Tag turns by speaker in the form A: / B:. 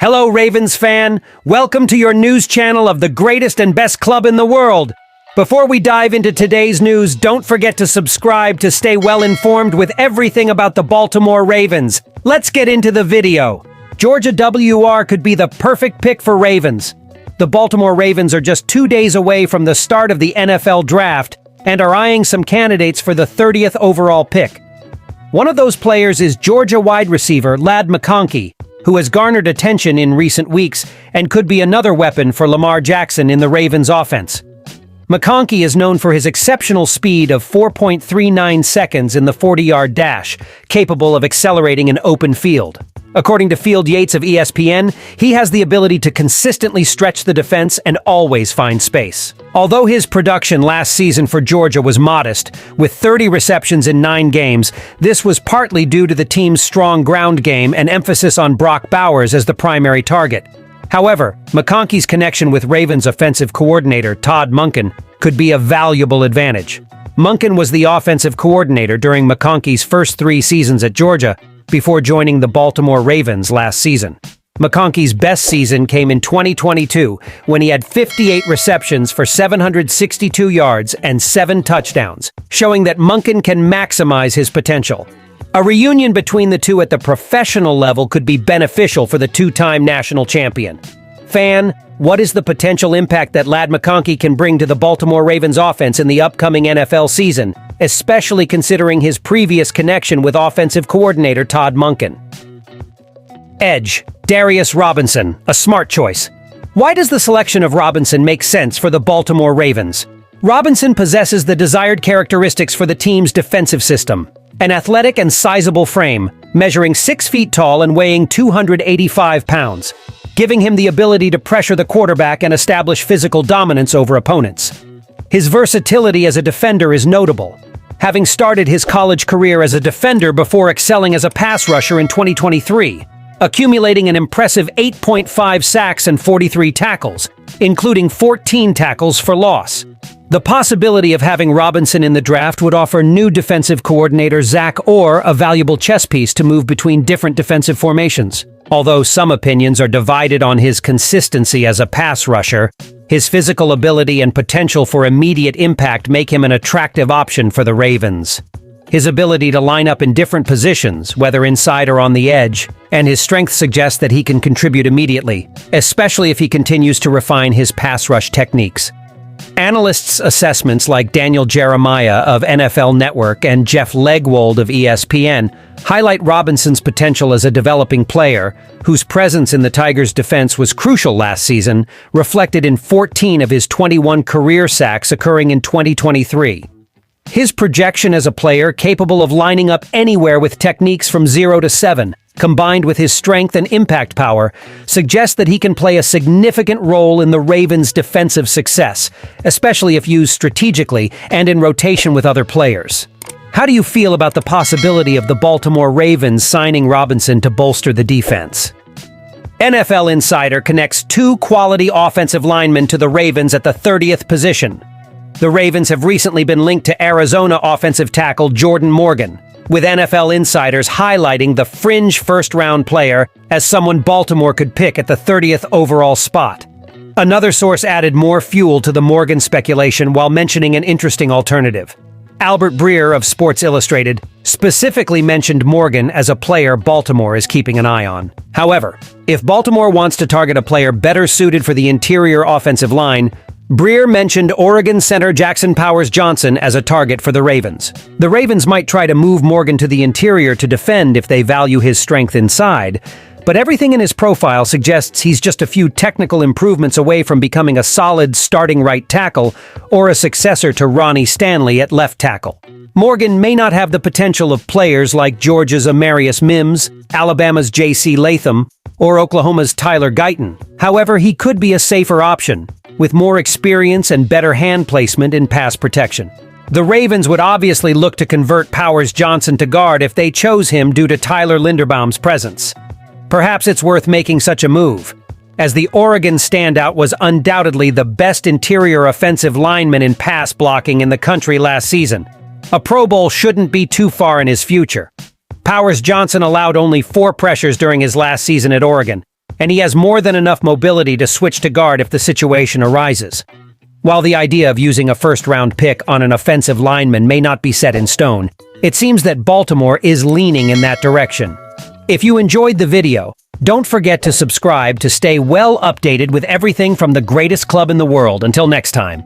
A: Hello, Ravens fan. Welcome to your news channel of the greatest and best club in the world. Before we dive into today's news, don't forget to subscribe to stay well informed with everything about the Baltimore Ravens. Let's get into the video. Georgia WR could be the perfect pick for Ravens. The Baltimore Ravens are just 2 days away from the start of the NFL draft and are eyeing some candidates for the 30th overall pick. One of those players is Georgia wide receiver Ladd McConkey, who has garnered attention in recent weeks and could be another weapon for Lamar Jackson in the Ravens' offense. McConkey is known for his exceptional speed of 4.39 seconds in the 40-yard dash, capable of accelerating an open field. According to Field Yates of ESPN, he has the ability to consistently stretch the defense and always find space. Although his production last season for Georgia was modest, with 30 receptions in 9 games, this was partly due to the team's strong ground game and emphasis on Brock Bowers as the primary target. However, McConkey's connection with Ravens offensive coordinator Todd Monken could be a valuable advantage. Monken was the offensive coordinator during McConkey's first 3 seasons at Georgia, before joining the Baltimore Ravens last season. McConkey's best season came in 2022, when he had 58 receptions for 762 yards and 7 touchdowns, showing that Monken can maximize his potential. A reunion between the two at the professional level could be beneficial for the 2-time national champion. Fan, what is the potential impact that Ladd McConkey can bring to the Baltimore Ravens offense in the upcoming NFL season, especially considering his previous connection with offensive coordinator Todd Monken? Edge, Darius Robinson, a smart choice. Why does the selection of Robinson make sense for the Baltimore Ravens? Robinson possesses the desired characteristics for the team's defensive system. An athletic and sizable frame, measuring 6 feet tall and weighing 285 pounds, giving him the ability to pressure the quarterback and establish physical dominance over opponents. His versatility as a defender is notable, having started his college career as a defender before excelling as a pass rusher in 2023, accumulating an impressive 8.5 sacks and 43 tackles, including 14 tackles for loss. The possibility of having Robinson in the draft would offer new defensive coordinator Zach Orr a valuable chess piece to move between different defensive formations. Although some opinions are divided on his consistency as a pass rusher, his physical ability and potential for immediate impact make him an attractive option for the Ravens. His ability to line up in different positions, whether inside or on the edge, and his strength suggests that he can contribute immediately, especially if he continues to refine his pass rush techniques. Analysts' assessments like Daniel Jeremiah of NFL Network and Jeff Legwold of ESPN highlight Robinson's potential as a developing player, whose presence in the Tigers' defense was crucial last season, reflected in 14 of his 21 career sacks occurring in 2023. His projection as a player capable of lining up anywhere with techniques from 0 to 7, combined with his strength and impact power, suggests that he can play a significant role in the Ravens' defensive success, especially if used strategically and in rotation with other players. How do you feel about the possibility of the Baltimore Ravens signing Robinson to bolster the defense? NFL Insider connects 2 quality offensive linemen to the Ravens at the 30th position. The Ravens have recently been linked to Arizona offensive tackle Jordan Morgan, with NFL insiders highlighting the fringe first-round player as someone Baltimore could pick at the 30th overall spot. Another source added more fuel to the Morgan speculation while mentioning an interesting alternative. Albert Breer of Sports Illustrated specifically mentioned Morgan as a player Baltimore is keeping an eye on. However, if Baltimore wants to target a player better suited for the interior offensive line, Breer mentioned Oregon center Jackson Powers Johnson as a target for the Ravens. The Ravens might try to move Morgan to the interior to defend if they value his strength inside, but everything in his profile suggests he's just a few technical improvements away from becoming a solid starting right tackle or a successor to Ronnie Stanley at left tackle. Morgan may not have the potential of players like Georgia's Amarius Mims, Alabama's J.C. Latham, or Oklahoma's Tyler Guyton. However, he could be a safer option, with more experience and better hand placement in pass protection. The Ravens would obviously look to convert Powers Johnson to guard if they chose him due to Tyler Linderbaum's presence. Perhaps it's worth making such a move, as the Oregon standout was undoubtedly the best interior offensive lineman in pass blocking in the country last season. A Pro Bowl shouldn't be too far in his future. Powers Johnson allowed only 4 pressures during his last season at Oregon, and he has more than enough mobility to switch to guard if the situation arises. While the idea of using a first-round pick on an offensive lineman may not be set in stone, it seems that Baltimore is leaning in that direction. If you enjoyed the video, don't forget to subscribe to stay well updated with everything from the greatest club in the world. Until next time.